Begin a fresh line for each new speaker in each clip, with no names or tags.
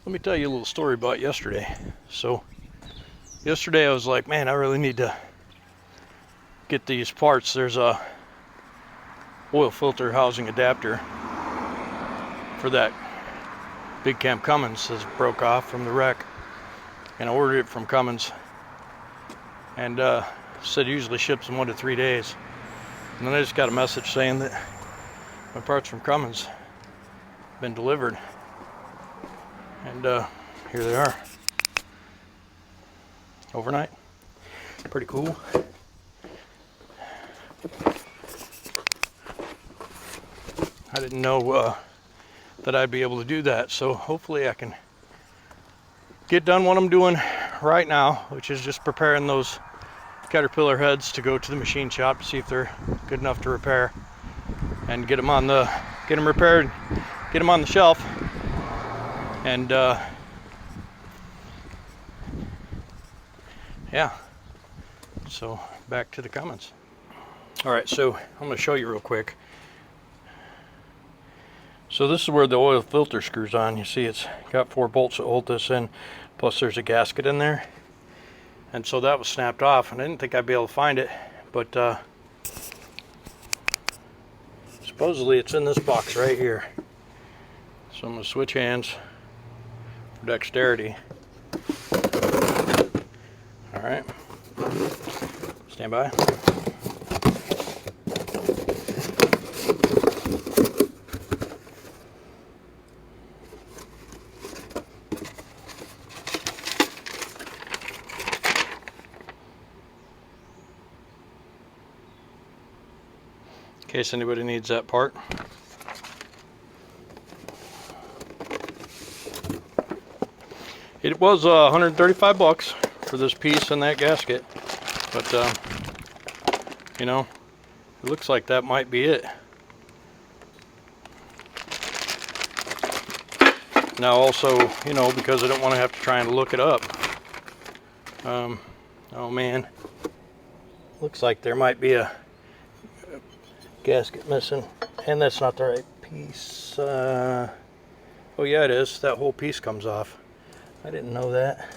Let me tell you a little story about yesterday. So yesterday I was like, man, I really need to get these parts. There's a oil filter housing adapter for that big cam Cummins that broke off from the wreck, and I ordered it from Cummins, and said usually ships in 1 to 3 days. And then I just got a message saying that my parts from Cummins have been delivered, and here they are overnight. Pretty cool. I didn't know that I'd be able to do that, so hopefully I can get done what I'm doing right now, which is just preparing those Caterpillar heads to go to the machine shop to see if they're good enough to repair, and get them repaired, get them on the shelf, and yeah, so back to the Cummins. All right, so I'm going to show you real quick. So this is where the oil filter screws on. You see it's got 4 bolts that hold this in, plus there's a gasket in there. And so that was snapped off, and I didn't think I'd be able to find it, but supposedly it's in this box right here. So I'm going to switch hands for dexterity. All right, stand by. In case anybody needs that part. It was 135 bucks for this piece and that gasket, but you know, it looks like that might be it. Now also, you know, because I don't want to have to try and look it up, oh man, looks like there might be a gasket missing, and that's not the right piece. Oh yeah, it is. That whole piece comes off. I didn't know that.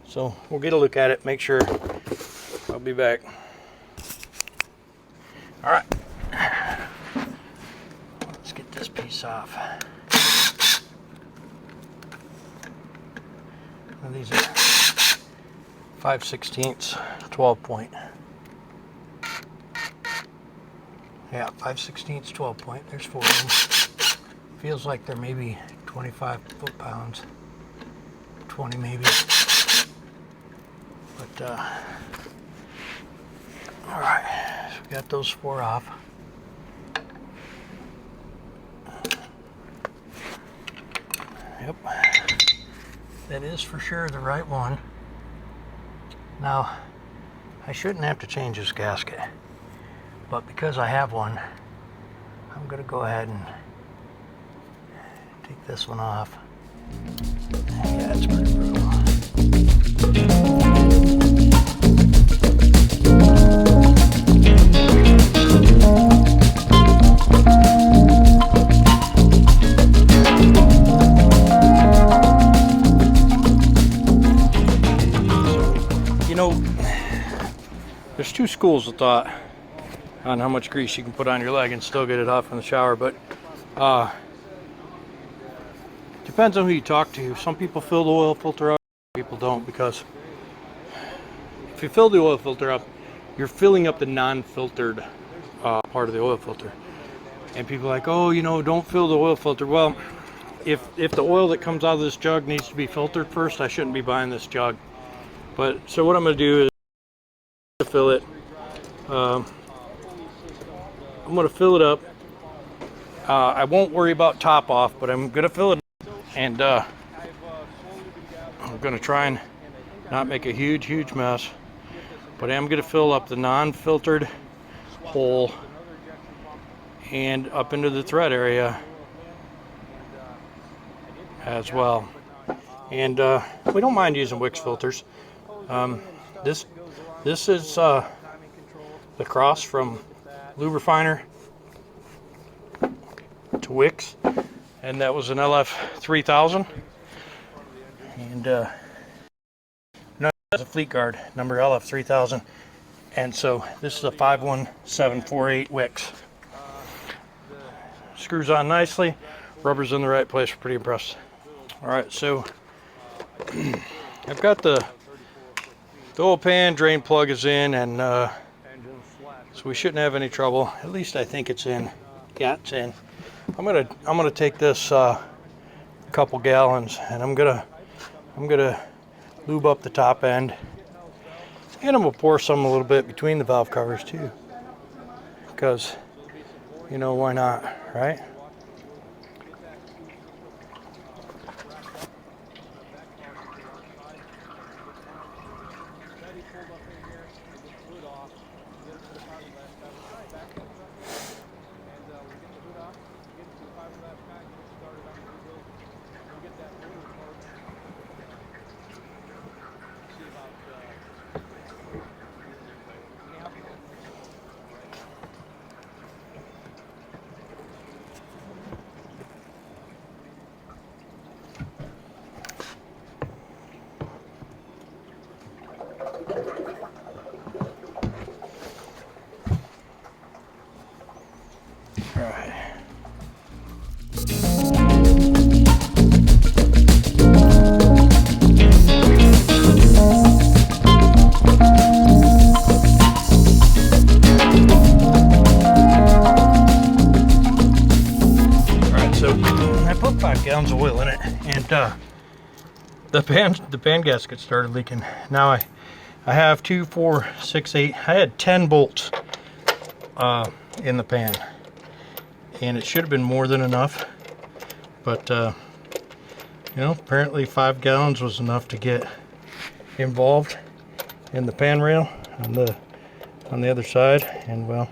So we'll get a look at it, make sure. I'll be back. All right, let's get this piece off. Now these are 5/16 12 point. Yeah, 5/16 12 point. There's 4 of them. Feels like they're maybe 25 foot-pounds, 20 maybe. But all right, so we got those 4 off. Yep, that is for sure the right one. Now, I shouldn't have to change this gasket, but because I have one, I'm going to go ahead and take this one off. Yeah, it's pretty brutal. You know, there's 2 schools of thought on how much grease you can put on your leg and still get it off in the shower, but depends on who you talk to. Some people fill the oil filter up, people don't, because if you fill the oil filter up, you're filling up the non-filtered part of the oil filter. And people are like, oh, you know, don't fill the oil filter. Well, if the oil that comes out of this jug needs to be filtered first, I shouldn't be buying this jug. But so what I'm going to do is fill it. I'm going to fill it up. I won't worry about top off, but I'm going to fill it up, and I'm going to try and not make a huge mess, but I am going to fill up the non-filtered hole and up into the thread area as well. And we don't mind using Wix filters. This is the cross from Lube Refiner to Wix, and that was an LF 3000. And that's a fleet guard number, LF 3000. And so this is a 51748 Wix. Screws on nicely, rubber's in the right place. We're pretty impressed. All right, so I've got the oil pan drain plug is in, and so we shouldn't have any trouble. At least I think it's in. Yeah, it's in. I'm gonna take this couple gallons, and I'm gonna lube up the top end, and I'm gonna pour some a little bit between the valve covers too, because you know, why not, right? Gallons of oil in it, and the pan gasket started leaking. Now I have 2, 4, 6, 8. I had 10 bolts in the pan, and it should have been more than enough, but you know, apparently 5 gallons was enough to get involved in the pan rail on the other side, and well,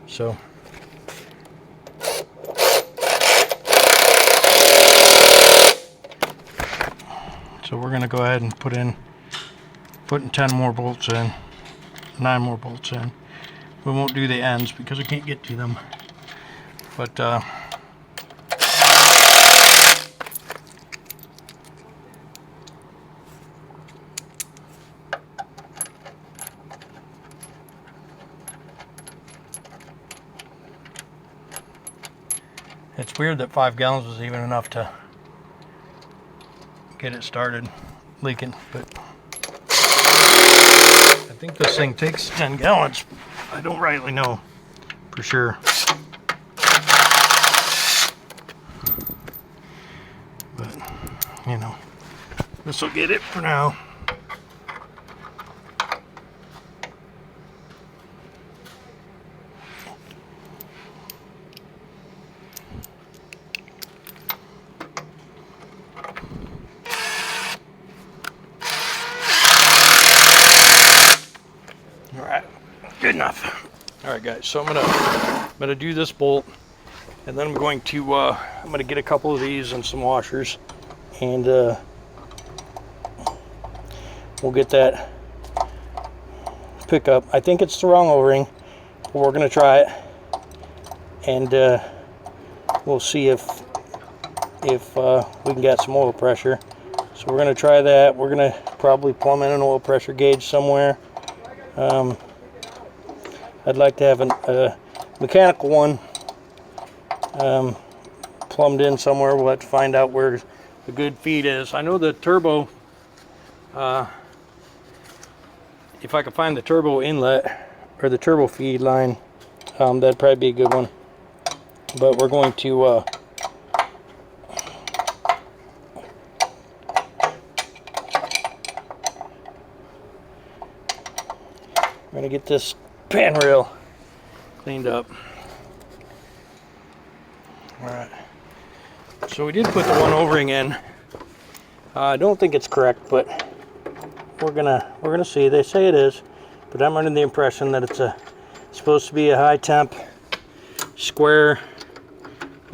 so we're going to go ahead and putting 10 more bolts in, 9 more bolts in. We won't do the ends because I can't get to them. But it's weird that 5 gallons was even enough to get it started leaking, but I think this thing takes 10 gallons. I don't rightly know for sure, but you know, this will get it for now. Good enough. All right, guys. So I'm gonna do this bolt, and then I'm going to get a couple of these and some washers, and we'll get that pickup. I think it's the wrong O-ring, but we're gonna try it, and we'll see if we can get some oil pressure. So we're gonna try that. We're gonna probably plumb in an oil pressure gauge somewhere. I'd like to have a mechanical one plumbed in somewhere. We'll have to find out where the good feed is. I know the turbo, if I could find the turbo inlet or the turbo feed line, that'd probably be a good one. But we're going to get this pan rail cleaned up. Alright, so we did put the one O-ring in. I don't think it's correct, but we're gonna see. They say it is, but I'm under the impression that it's supposed to be a high temp square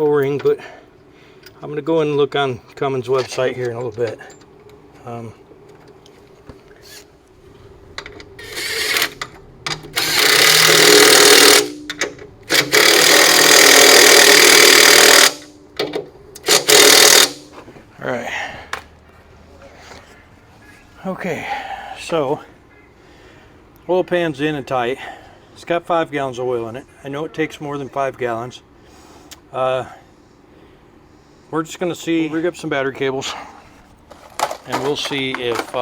O-ring, but I'm gonna go in and look on Cummins website here in a little bit. All right. Okay, so oil pan's in and tight. It's got 5 gallons of oil in it. I know it takes more than 5 gallons. We're just gonna see, rig up some battery cables, and we'll see if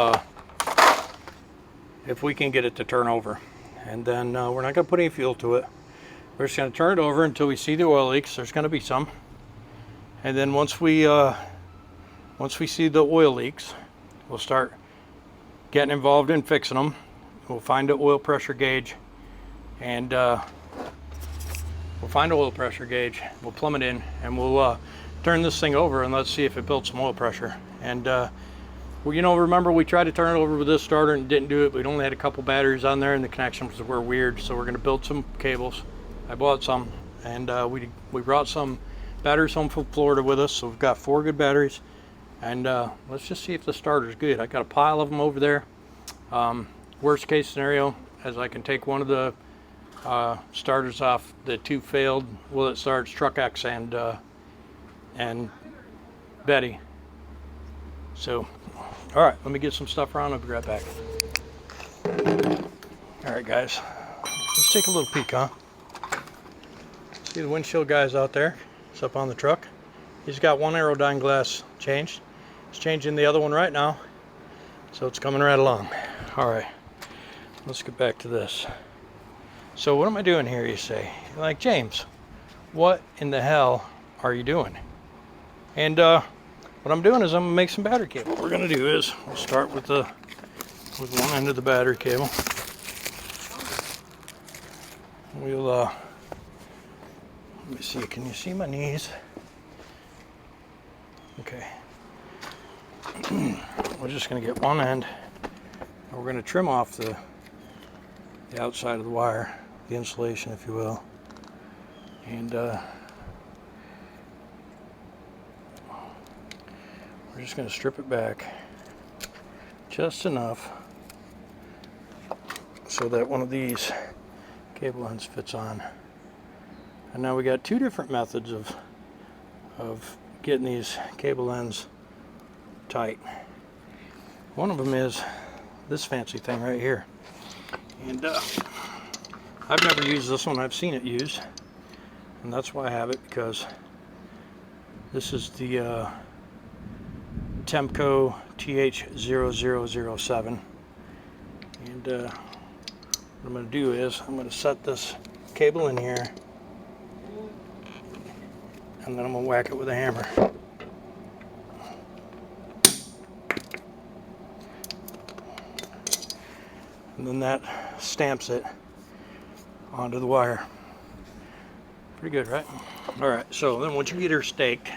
we can get it to turn over. And then we're not gonna put any fuel to it. We're just gonna turn it over until we see the oil leaks. There's gonna be some. And then once we see the oil leaks, we'll start getting involved in fixing them. We'll find the oil pressure gauge, and we'll plumb it in, and we'll turn this thing over and let's see if it builds some oil pressure. And well, you know, remember we tried to turn it over with this starter and didn't do it. We'd only had a couple batteries on there and the connections were weird, so we're going to build some cables. I bought some, and we brought some batteries home from Florida with us, so we've got 4 good batteries. And let's just see if the starter's good. I got a pile of them over there. Worst case scenario is I can take one of the starters off the 2 failed Will It Starts, Truck X and Betty. So, all right, let me get some stuff around. I'll be right back. All right, guys, let's take a little peek, huh? See the windshield guys out there? It's up on the truck. He's got one aerodyne glass changed. He's changing the other one right now, so it's coming right along. All right, let's get back to this. So what am I doing here, you say? You're like, James, what in the hell are you doing? And what I'm doing is I'm gonna make some battery cable. What we're gonna do is we'll start with one end of the battery cable. We'll let me see, can you see my knees? Okay. We're just going to get one end, and we're going to trim off the outside of the wire, the insulation, if you will. And we're just going to strip it back just enough so that one of these cable ends fits on. And now we got 2 different methods of getting these cable ends tight. One of them is this fancy thing right here, and I've never used this one. I've seen it used, and that's why I have it, because this is the Temco TH0007, and what I'm going to do is I'm going to set this cable in here, and then I'm going to whack it with a hammer. And then that stamps it onto the wire. Pretty good, right? All right, so then once you get her staked,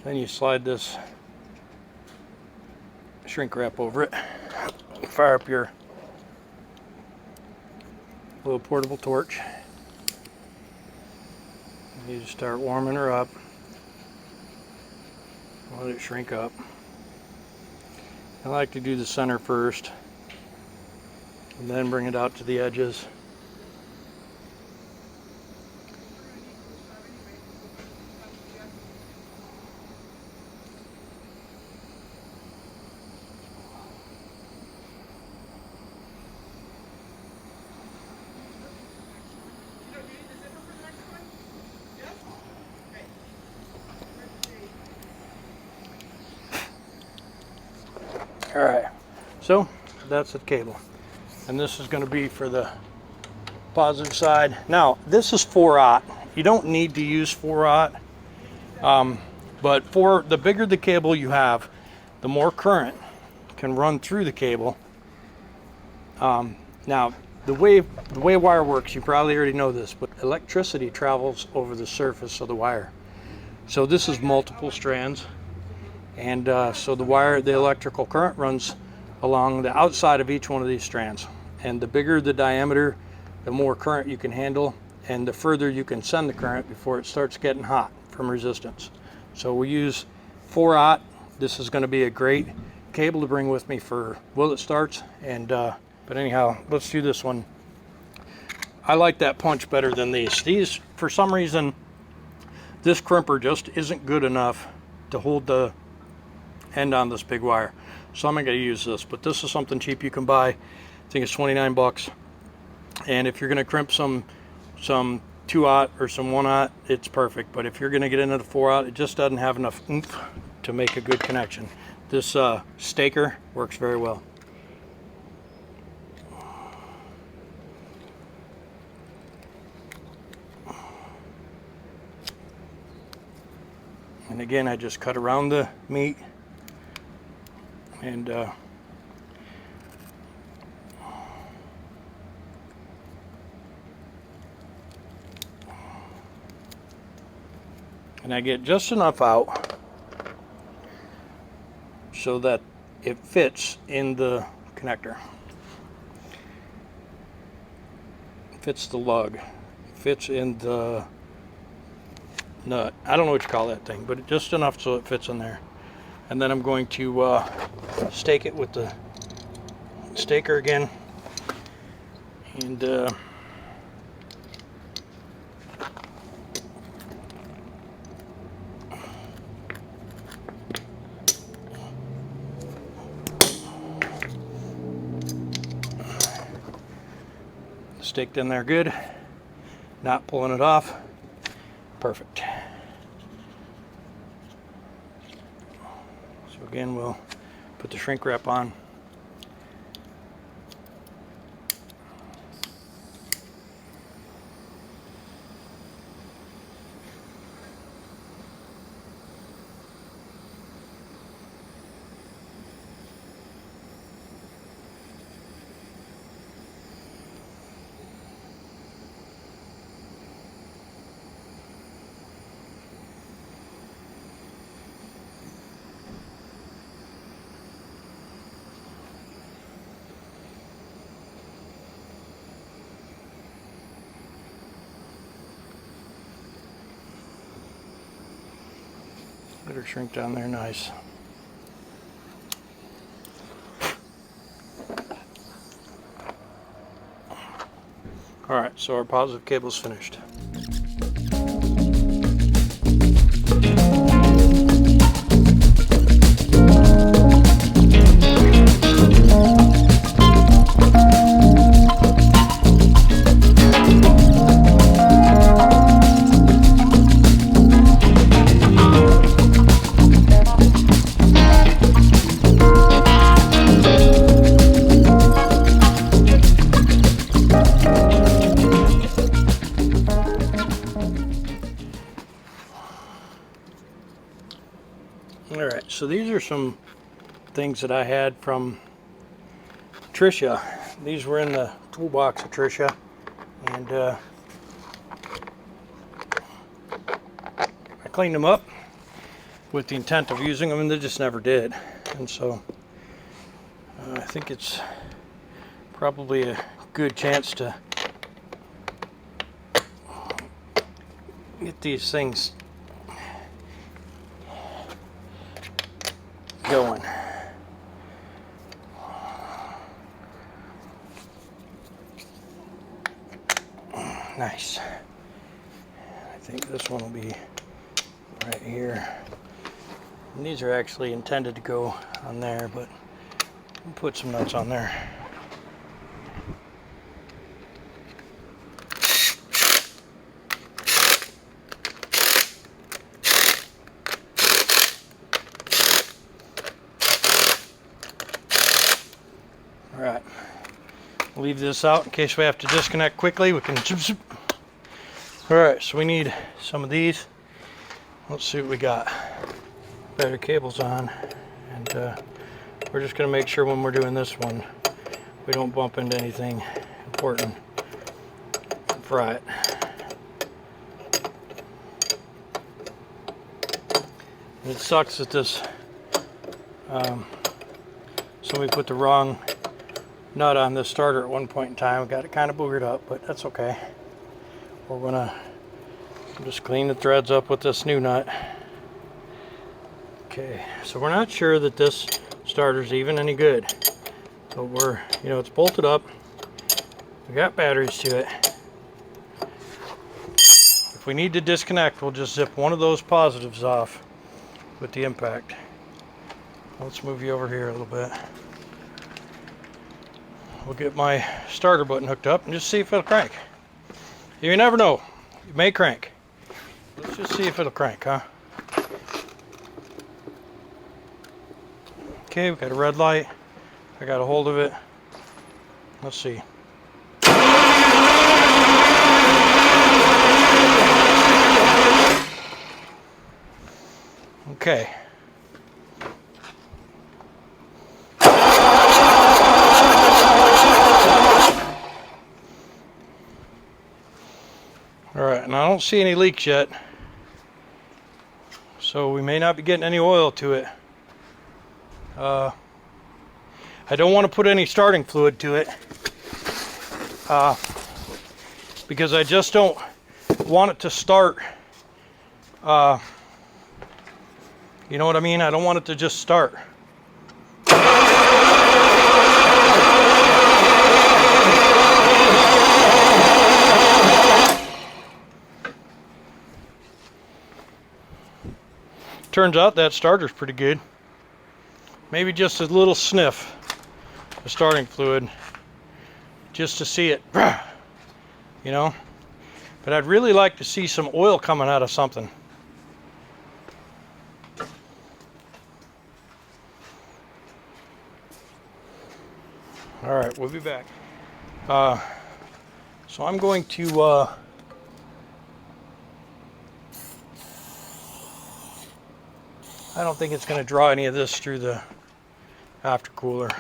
then you slide this shrink wrap over it, fire up your little portable torch. You just start warming her up, let it shrink up. I like to do the center first, and then bring it out to the edges. All right, so that's the cable. And this is going to be for the positive side. Now, this is 4/0. You don't need to use 4/0, but for the bigger the cable you have, the more current can run through the cable. Now, the way wire works, you probably already know this, but electricity travels over the surface of the wire. So this is multiple strands, and so the electrical current runs along the outside of each one of these strands. And the bigger the diameter, the more current you can handle, and the further you can send the current before it starts getting hot from resistance. So we use 4/0. This is going to be a great cable to bring with me for Will It Starts. And but anyhow, let's do this one. I like that punch better than these. These, for some reason, this crimper just isn't good enough to hold the end on this big wire. So I'm not going to use this, but this is something cheap you can buy. I think it's 29 bucks. And if you're going to crimp some 2/0 or some 1/0, it's perfect. But if you're going to get into the 4/0, it just doesn't have enough oomph to make a good connection. This staker works very well. And again, I just cut around the meat and I get just enough out so that it fits in the connector. It fits the lug. It fits in the nut. I don't know what you call that thing, but just enough so it fits in there. And then I'm going to stake it with the staker again. And staked in there good, not pulling it off. Perfect. So again, we'll put the shrink wrap on. Let her shrink down there nice. Alright, so our positive cable's finished. Alright, so these are some things that I had from Tricia. These were in the toolbox of Tricia, and I cleaned them up with the intent of using them, and they just never did. And so I think it's probably a good chance to get these things going. Nice. I think this one will be right here. And these are actually intended to go on there, but we'll put some nuts on there. Alright, we'll leave this out in case we have to disconnect quickly. We can zip, zip. Alright, so we need some of these. Let's see what we got. Better cables on, and we're just going to make sure when we're doing this one we don't bump into anything important and fry it. And it sucks that this somebody put the wrong nut on this starter at one point in time. Got it kind of boogered up, but that's okay. We're gonna just clean the threads up with this new nut. Okay, so we're not sure that this starter's even any good, but we're, it's bolted up. We got batteries to it. If we need to disconnect, we'll just zip one of those positives off with the impact. Let's move you over here a little bit. We'll get my starter button hooked up and just see if it'll crank. You never know. It may crank. Let's just see if it'll crank, huh? Okay, we've got a red light. I got a hold of it. Let's see. Okay. Alright, and I don't see any leaks yet. So we may not be getting any oil to it. I don't want to put any starting fluid to it. Because I just don't want it to start. You know what I mean? I don't want it to just start. Turns out that starter's pretty good. Maybe just a little sniff of starting fluid just to see it, you know. But I'd really like to see some oil coming out of something. All right, we'll be back. So I'm going to I don't think it's going to draw any of this through the aftercooler.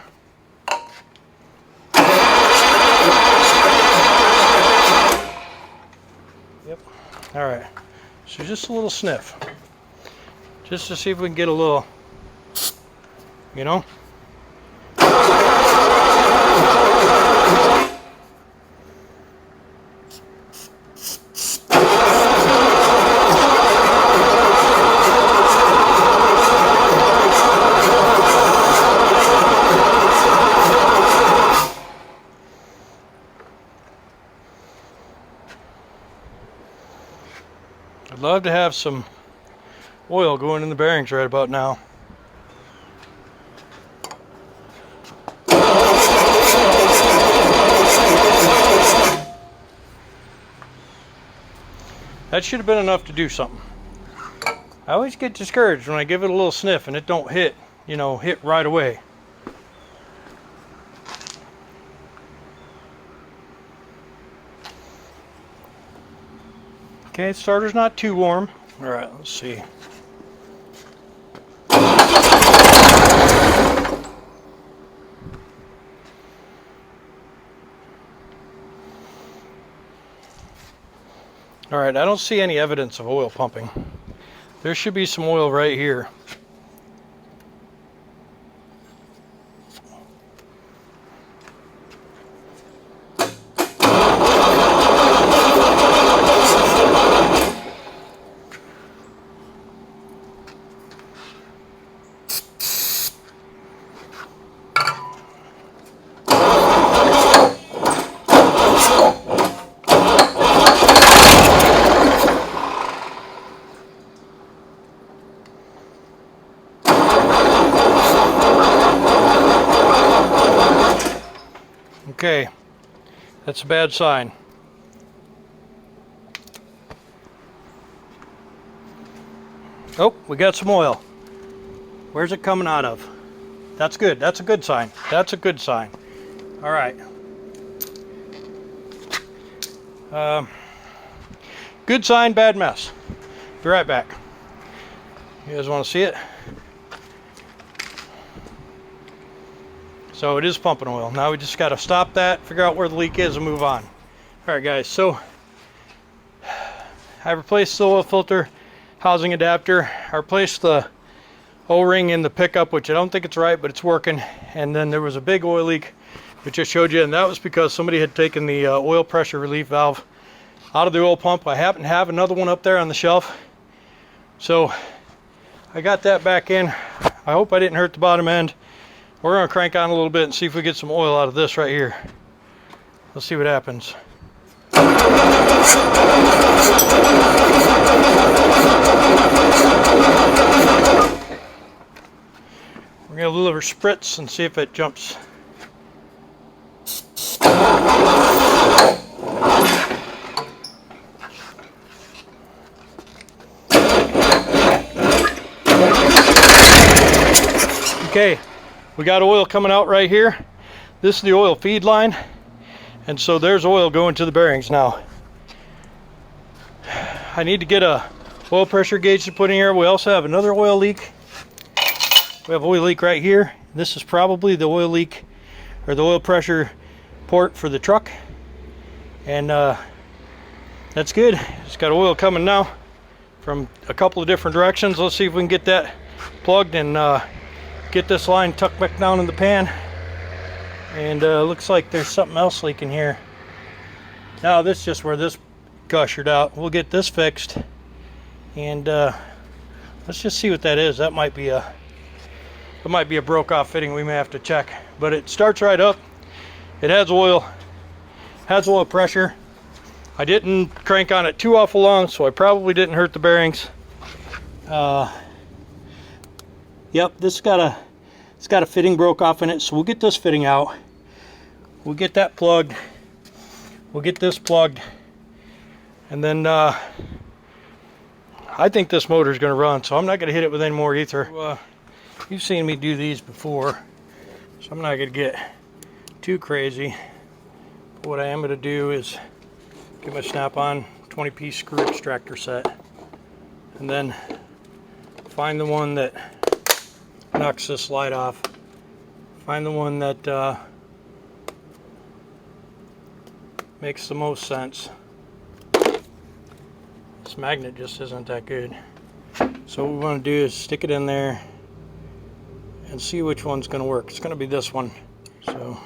Yep. All right. So just a little sniff, just to see if we can get a little, you know. I'd love to have some oil going in the bearings right about now. That should have been enough to do something. I always get discouraged when I give it a little sniff and it don't hit, you know, hit right away. Okay, starter's not too warm. All right, let's see. All right, I don't see any evidence of oil pumping. There should be some oil right here. Okay, that's a bad sign. Oh, we got some oil. Where's it coming out of? That's good. That's a good sign. That's a good sign. All right. Good sign, bad mess. Be right back. You guys want to see it? So it is pumping oil. Now we just got to stop that, figure out where the leak is, and move on. All right, guys. So I replaced the oil filter housing adapter. I replaced the O-ring in the pickup, which I don't think it's right, but it's working. And then there was a big oil leak, which I showed you, and that was because somebody had taken the oil pressure relief valve out of the oil pump. I happen to have another one up there on the shelf, so I got that back in. I hope I didn't hurt the bottom end. We're going to crank on a little bit and see if we get some oil out of this right here. Let's see what happens. We're We're going to deliver spritz and see if it jumps. Okay, we got oil coming out right here. This is the oil feed line, and so there's oil going to the bearings now. I need to get a oil pressure gauge to put in here. We also have another oil leak. We have oil leak right here. This is probably the oil leak or the oil pressure port for the truck, and that's good. It's got oil coming now from a couple of different directions. Let's see if we can get that plugged and get this line tucked back down in the pan. And looks like there's something else leaking here. Now this is just where this gushered out. We'll get this fixed, and let's just see what that is. That might be a broke off fitting. We may have to check, but it starts right up. It has oil pressure. I didn't crank on it too awful long, so I probably didn't hurt the bearings. Yep, it's got a fitting broke off in it, so we'll get this fitting out. We'll get that plugged. We'll get this plugged, and then I think this motor is going to run, so I'm not going to hit it with any more ether. You've seen me do these before, so I'm not going to get too crazy. But what I am going to do is get my snap-on 20-piece screw extractor set, and then find the one that knocks this light off. Find the one that makes the most sense. This magnet just isn't that good. So what we want to do is stick it in there and see which one's going to work. It's going to be this one. So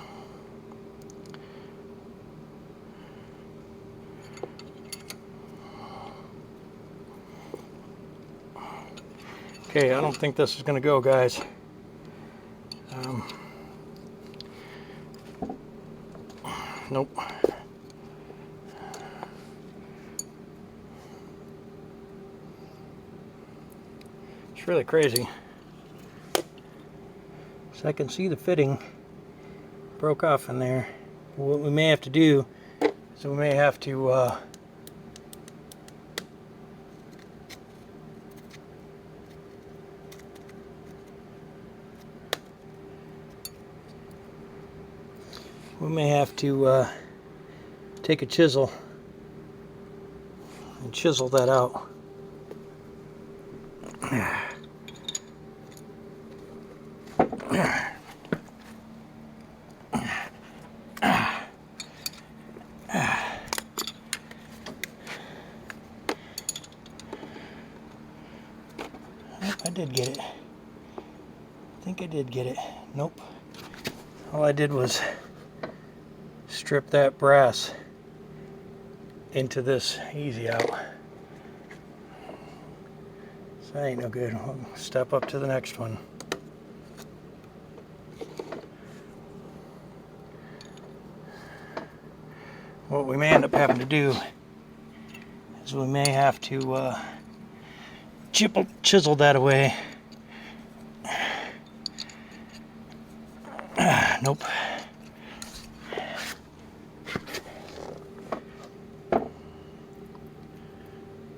okay, I don't think this is going to go, guys. Nope. It's really crazy. So I can see the fitting broke off in there. What we may have to do is we may have to take a chisel and chisel that out. I did get it. I think I did get it. Nope. All I did was strip that brass into this easy out. So that ain't no good. We'll step up to the next one. What we may end up having to do is we may have to chisel that away. Nope.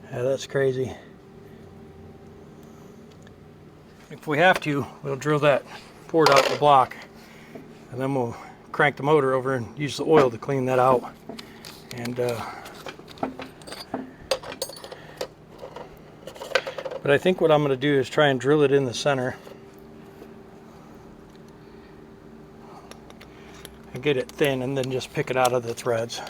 Yeah, that's crazy. If we have to, we'll drill that port out the block, and then we'll crank the motor over and use the oil to clean that out. And but I think what I'm going to do is try and drill it in the center and get it thin, and then just pick it out of the threads.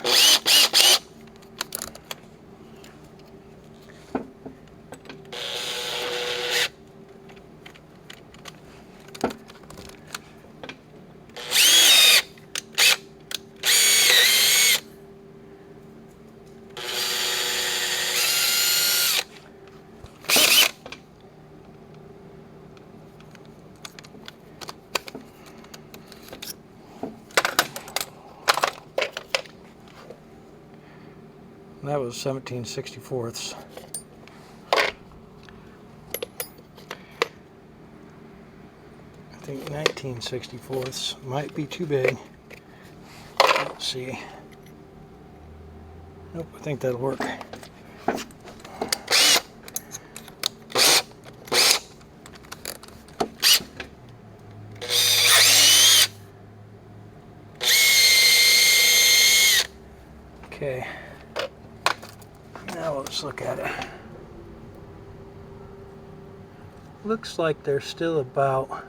That was 17/64. I think 19/64 might be too big. Let's see. Nope, I think that'll work. Okay, now let's look at it. Looks like there's still about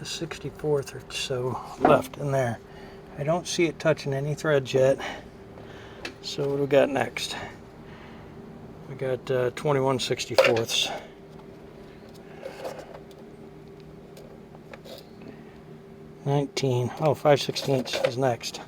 a 64th or so left in there. I don't see it touching any threads yet. So what do we got next? We got 21/64. 19. Oh, 5/16 is next.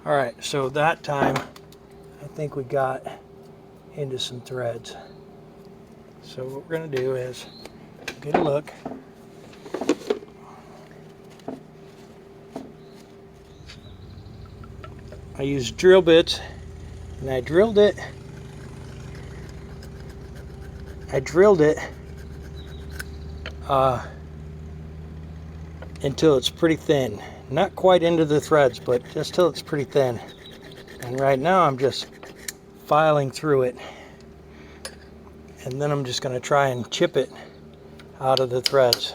Alright, so that time I think we got into some threads. So what we're going to do is get a look. I used drill bits and I drilled it until it's pretty thin. Not quite into the threads, but just till it's pretty thin. And right now I'm just filing through it. And then I'm just going to try and chip it out of the threads.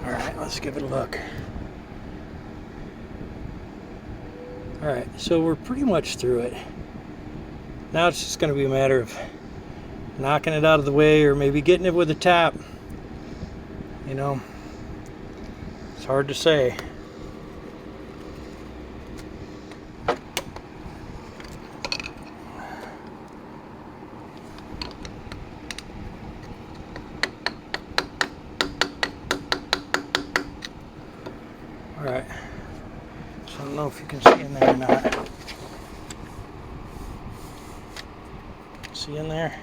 Alright, let's give it a look. Alright, so we're pretty much through it. Now it's just going to be a matter of knocking it out of the way, or maybe getting it with a tap. You know, it's hard to say. Alright, so I don't know if you can see in there or not. See in there?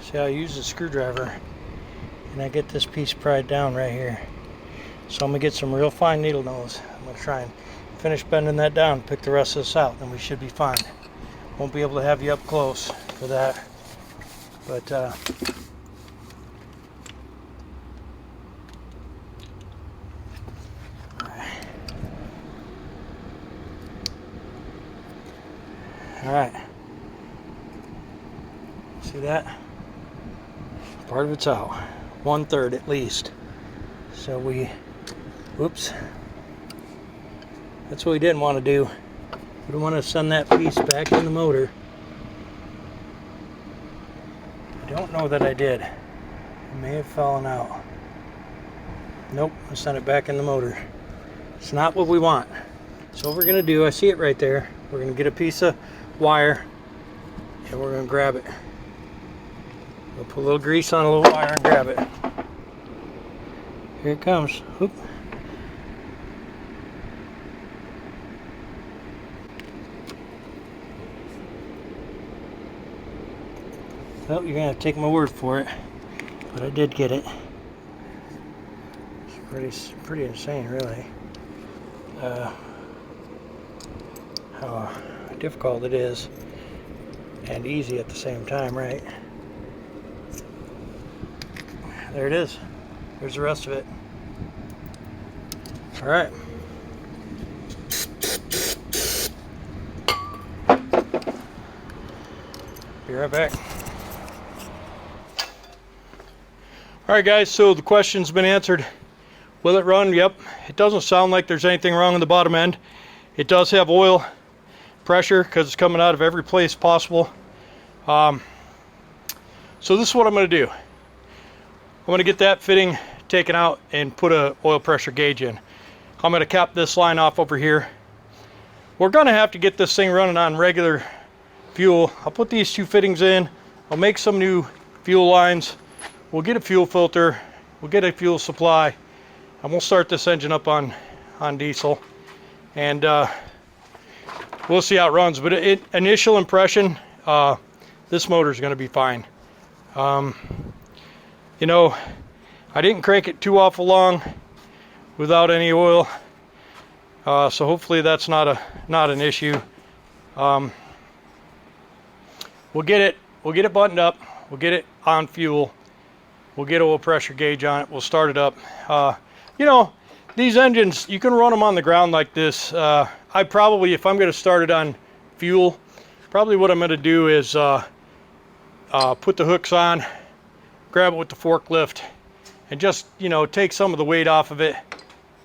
See, I use a screwdriver and I get this piece pried down right here. So I'm going to get some real fine needle nose. I'm going to try and finish bending that down, pick the rest of this out, and we should be fine. Won't be able to have you up close for that. But alright. See that? Part of it's out. 1/3 at least. So whoops. That's what we didn't want to do. We don't want to send that piece back in the motor. I don't know that I did. It may have fallen out. Nope, I sent it back in the motor. It's not what we want. So what we're going to do, I see it right there. We're going to get a piece of wire and we're going to grab it. We'll put a little grease on a little wire and grab it. Here it comes. Oop. Well, you're going to have to take my word for it, but I did get it. It's pretty insane, really. How difficult it is and easy at the same time, right? There it is. There's the rest of it. All right. Be right back. All right, guys, so the question's been answered. Will it run? Yep. It doesn't sound like there's anything wrong in the bottom end. It does have oil pressure because it's coming out of every place possible. So this is what I'm going to do. I'm going to get that fitting taken out and put a oil pressure gauge in. I'm going to cap this line off over here. We're going to have to get this thing running on regular fuel. I'll put these two fittings in. I'll make some new fuel lines. We'll get a fuel filter. We'll get a fuel supply. And we'll start this engine up on diesel. And we'll see how it runs. But initial impression, this motor is going to be fine. You know, I didn't crank it too awful long without any oil, so hopefully that's not an issue. We'll get it buttoned up. We'll get it on fuel. We'll get oil pressure gauge on it. We'll start it up. You know, these engines, you can run them on the ground like this. I probably, if I'm going to start it on fuel, probably what I'm going to do is put the hooks on, grab it with the forklift, and just, you know, take some of the weight off of it.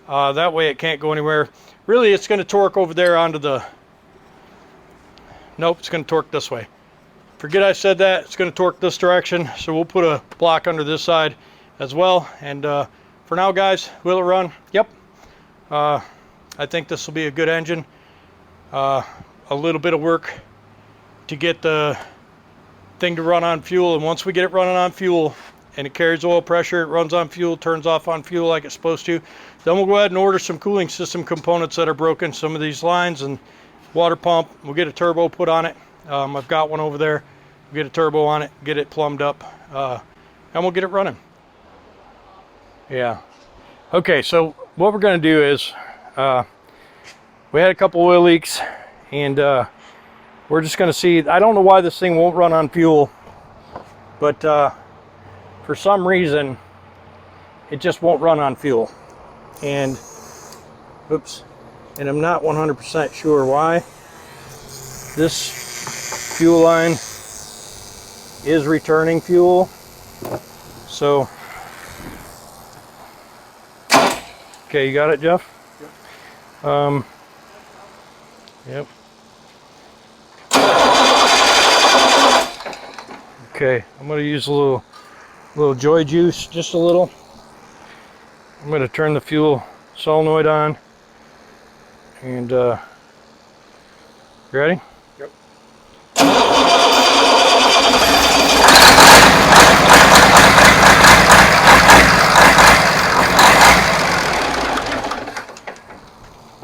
That way it can't go anywhere. Really, it's going to torque over there onto the... Nope, it's going to torque this way. Forget I said that. It's going to torque this direction, so we'll put a block under this side as well. And for now, guys, will it run? Yep. I think this will be a good engine. A little bit of work to get the thing to run on fuel, and once we get it running on fuel and it carries oil pressure, it runs on fuel, turns off on fuel like it's supposed to, then we'll go ahead and order some cooling system components that are broken, some of these lines and water pump. We'll get a turbo put on it. I've got one over there. We'll get a turbo on it, get it plumbed up, and we'll get it running. Yeah. Okay, so what we're going to do is we had a couple oil leaks, and we're just going to see. I don't know why this thing won't run on fuel, but for some reason it just won't run on fuel. And oops, and I'm not 100% sure why. This fuel line is returning fuel, so okay, you got it, Jeff? Yep. Yep. Okay, I'm going to use a little joy juice, just a little. I'm going to turn the fuel solenoid on, and you ready?
Yep.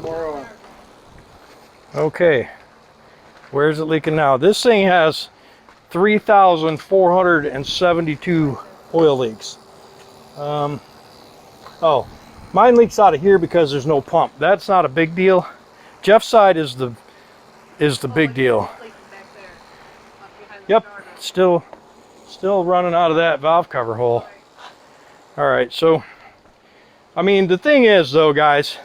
More oil.
Okay, where's it leaking now? This thing has 3,472 oil leaks. Oh, mine leaks out of here because there's no pump. That's not a big deal. Jeff's side is the big deal. Yep, still running out of that valve cover hole. All right, so I mean, the thing is though, guys,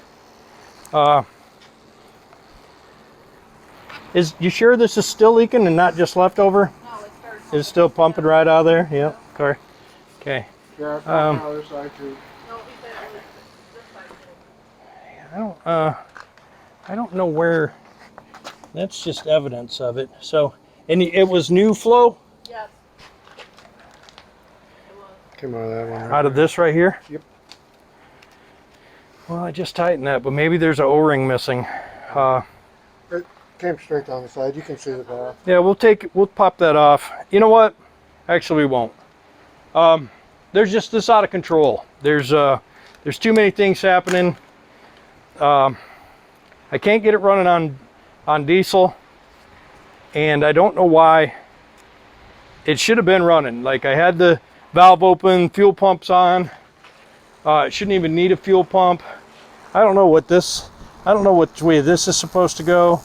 is you sure this is still leaking and not just leftover?
No, it's started.
It's still pumping right out of there? Yep. Okay. Okay.
Yeah, it's on the other side too.
No, he said it was this side too.
I don't know where. That's just evidence of it. So, and it was new flow
Yes. It was.
Came out of that one. Right
out of this right here.
Yep.
Well, I just tightened that, but maybe there's an O-ring missing.
It came straight down the side. You can see the valve.
Yeah, we'll pop that off. You know what? Actually, we won't. There's just this out of control. There's too many things happening. I can't get it running on diesel, and I don't know why. It should have been running. Like, I had the valve open, fuel pump's on. It shouldn't even need a fuel pump. I don't know which way this is supposed to go.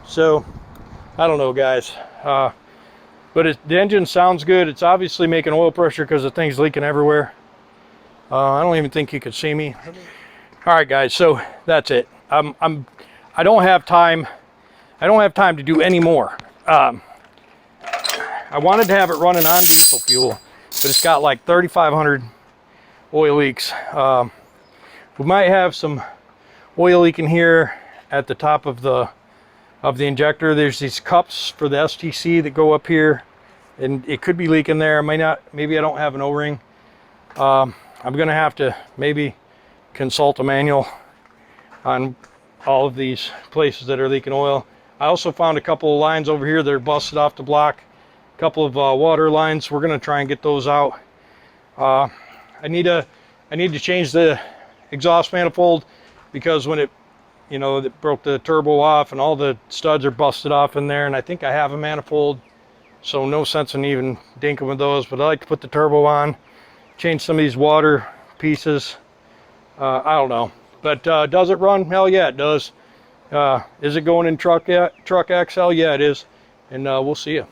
So I don't know, guys. But the engine sounds good. It's obviously making oil pressure because the thing's leaking everywhere. I don't even think you could see me. All right, guys. So that's it. I don't have time. I don't have time to do any more. I wanted to have it running on diesel fuel, but it's got like 3,500 oil leaks. We might have some oil leak in here at the top of the injector. There's these cups for the STC that go up here, and it could be leaking there. Might not. Maybe I don't have an O-ring. I'm gonna have to maybe consult a manual on all of these places that are leaking oil. I also found a couple of lines over here that are busted off the block. A couple of water lines. We're gonna try and get those out. I need to change the exhaust manifold, because when it, you know, it broke the turbo off and all the studs are busted off in there, and I think I have a manifold, so no sense in even dinking with those. But I like to put the turbo on, change some of these water pieces. I don't know, but does it run? Hell yeah, it does. Is it going in truck XL? Yeah, it is. And we'll see you.